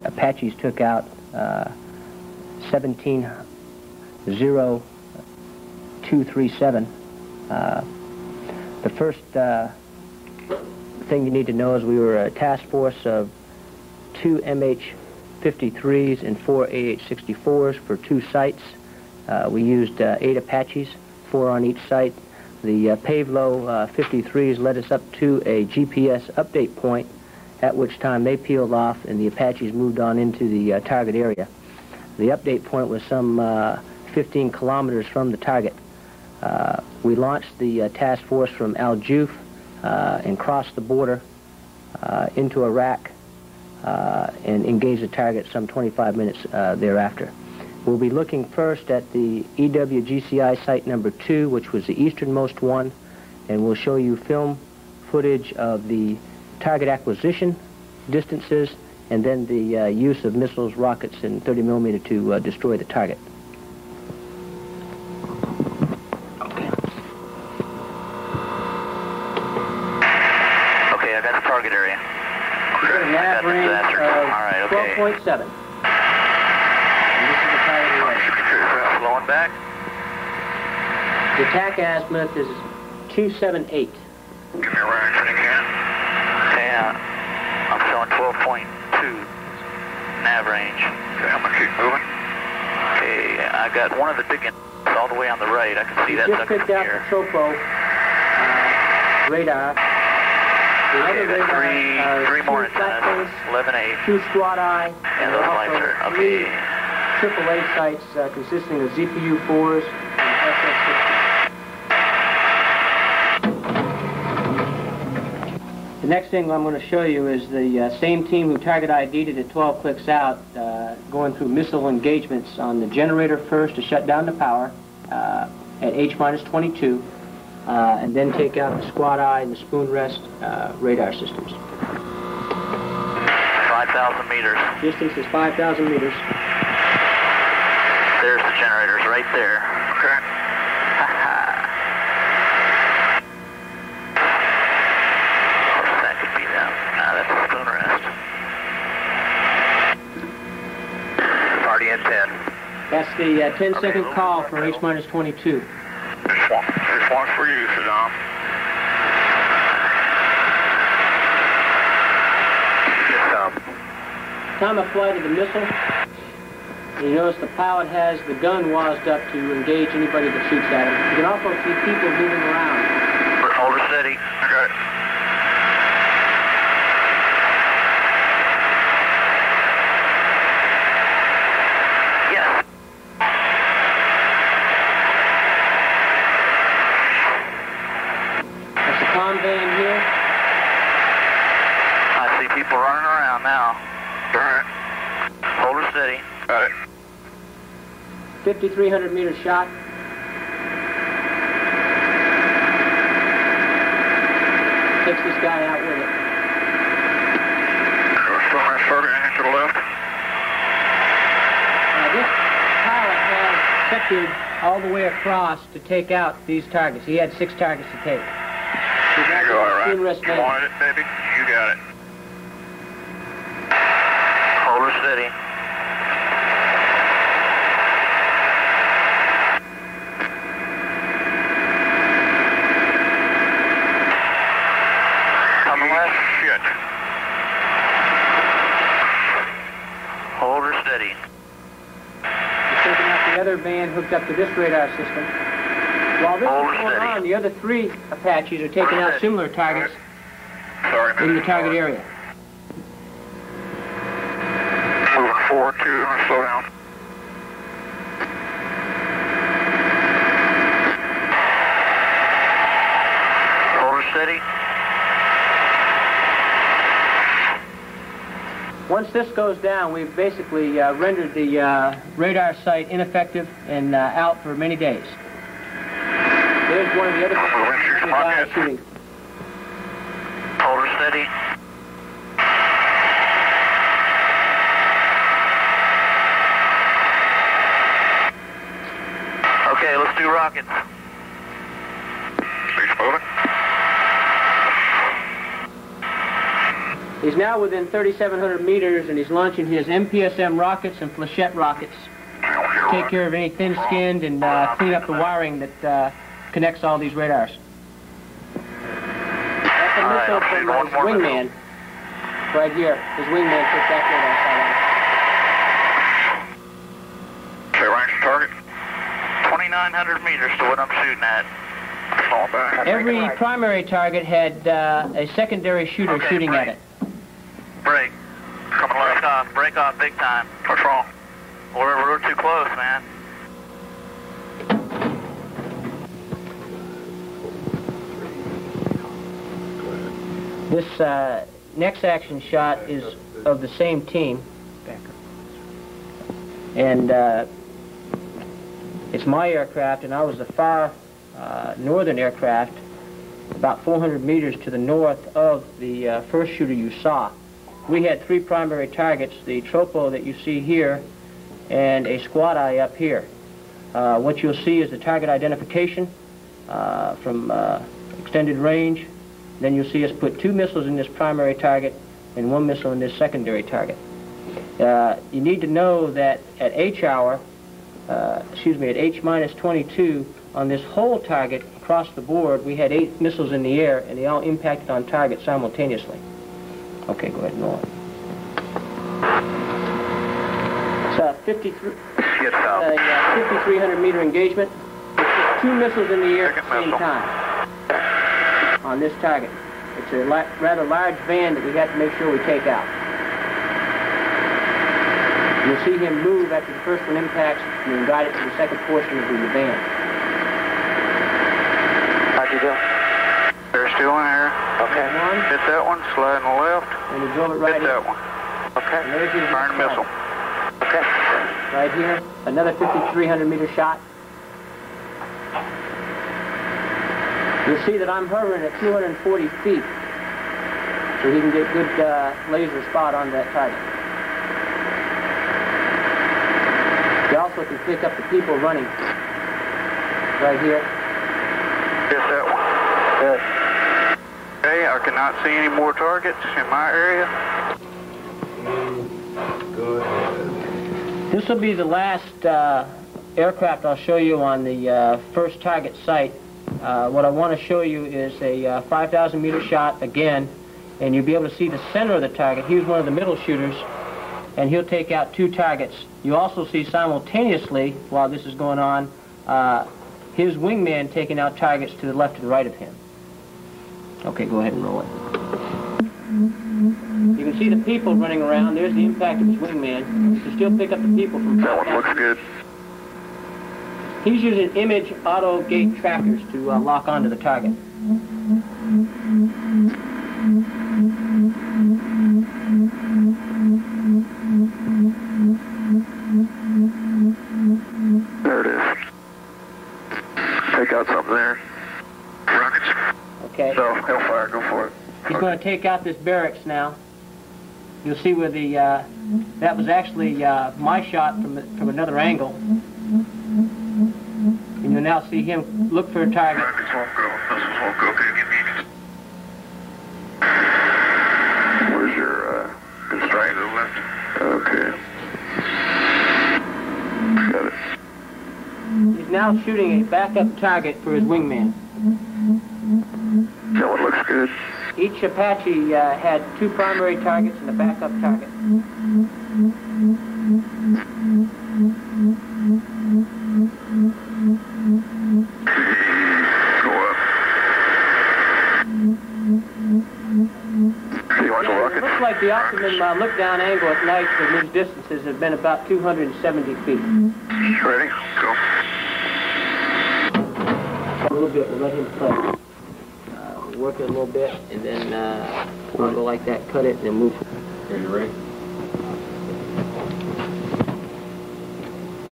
Apaches took out 17,0237. The first thing you need to know is we were a task force of 2 MH-53s and 4 AH-64s for 2 sites. We used 8 Apaches, 4 on each site. The Pavlo 53s led us up to a GPS update point, at which time they peeled off and the Apaches moved on into the target area. The update point was some 15 kilometers from the target. We launched the task force from Al Juf and crossed the border into Iraq and engaged the target some 25 minutes thereafter. We'll be looking first at the EWGCI site number 2, which was the easternmost one, and we'll show you film footage of the target acquisition distances and then the use of missiles, rockets, and 30 millimeter to destroy the target. Okay, I got the target area. We've got a nav range of 12.7. Flowing back. The attack azimuth is 278. Give me a range when you can. Yeah, I'm showing 12.2 nav range. Okay, I'm gonna keep moving. Okay, I got one of the big ones all the way on the right. I can see that just picked out the Tropo radar. The other radar three more antennas, 11A. 2 squad eye, and those lights are okay. AAA sites consisting of ZPU-4s and SS-60s. The next thing I'm going to show you is the same team who target ID'd it at 12 clicks out, going through missile engagements on the generator first to shut down the power at H-22, and then take out the squad eye and the spoon rest radar systems. 5,000 meters. Distance is 5,000 meters. There's the generators right there. Okay. That could be them. Nah, that's a spoon rest. Already in 10. That's the 10-second call for H-22. Response for you, Saddam. Time of flight of the missile. You notice the pilot has the gun washed up to engage anybody that shoots at him. You can also see people moving around. Hold her steady. Okay. Yes. That's the comm van here. I see people running around now. All right. Hold her steady. Got it. 5,300 meter shot. Takes this guy out with it. To the left. This pilot has sectored all the way across to take out these targets. He had 6 targets to take. There you go, all right. You wanted it, baby? You got it. Hold her steady. Hold her steady. He's taking out the other band hooked up to this radar system. While this is going on, the other 3 Apaches are taking out similar targets in the target area. Moving forward to slow down. Hold her steady. Once this goes down, we've basically rendered the radar site ineffective and out for many days. There's one of the other guys shooting. Hold her steady. Okay, let's do rockets. Please move it. He's now within 3,700 meters, and he's launching his MPSM rockets and flechette rockets to take care of any thin-skinned and clean up the wiring that connects all these radars. That's a missile from his wingman. Right here. His wingman took that radar. Okay, range target. 2,900 meters to what I'm shooting at. Every primary target had a secondary shooter shooting at it. Break. Coming left. Break off big time. What's wrong? We're too close, man. This next action shot is of the same team. And it's my aircraft, and I was the far northern aircraft, about 400 meters to the north of the first shooter you saw. We had three primary targets, the tropo that you see here and a squad eye up here. What you'll see is the target identification from extended range. Then you'll see us put two missiles in this primary target and one missile in this secondary target. You need to know that at H-hour, at H-22, on this whole target across the board, we had 8 missiles in the air, and they all impacted on target simultaneously. Okay, go ahead and roll it. It's 5,300 meter engagement. It's just 2 missiles in the air at the same time on this target. It's a rather large van that we have to make sure we take out. You'll see him move after the first one impacts, and then guide it to the second portion of the van. How'd you do? They're still in there. Okay. Hit that one, slide on the left. And you drove it right in. Hit that one. Okay. And there's your burn missile. Okay. Right here, another 5,300 meter shot. You'll see that I'm hovering at 240 feet, so he can get good laser spot on that target. You also can pick up the people running right here. Hit that one. Good. Okay, I cannot see any more targets in my area. Go ahead. This will be the last aircraft I'll show you on the first target site. What I want to show you is a 5,000 meter shot again, and you'll be able to see the center of the target. He's one of the middle shooters, and he'll take out 2 targets. You also see simultaneously, while this is going on, his wingman taking out targets to the left and right of him. Okay, go ahead and roll it. You can see the people running around. There's the impact of his wingman. You still pick up the people from... That one looks good. He's using image auto gate trackers to lock onto the target. There it is. Take out something there. Rockets. Okay. So, Hellfire, go for it. He's going to take out this barracks now. You'll see where the, that was actually my shot from another angle. And you'll now see him look for a target. Rockets won't go. Missiles won't go. Okay, give me. Where's your constraint to the left? Okay. Got it. He's now shooting a backup target for his wingman. That one looks good. Each Apache had 2 primary targets and a backup target. Go up. See, you want the rocket? It looks like the optimum look-down angle at night for these distances has been about 270 feet. Ready? Go. A little bit, we'll let him play. Work it a little bit, and then we'll go like that, cut it, and then move. Are you ready?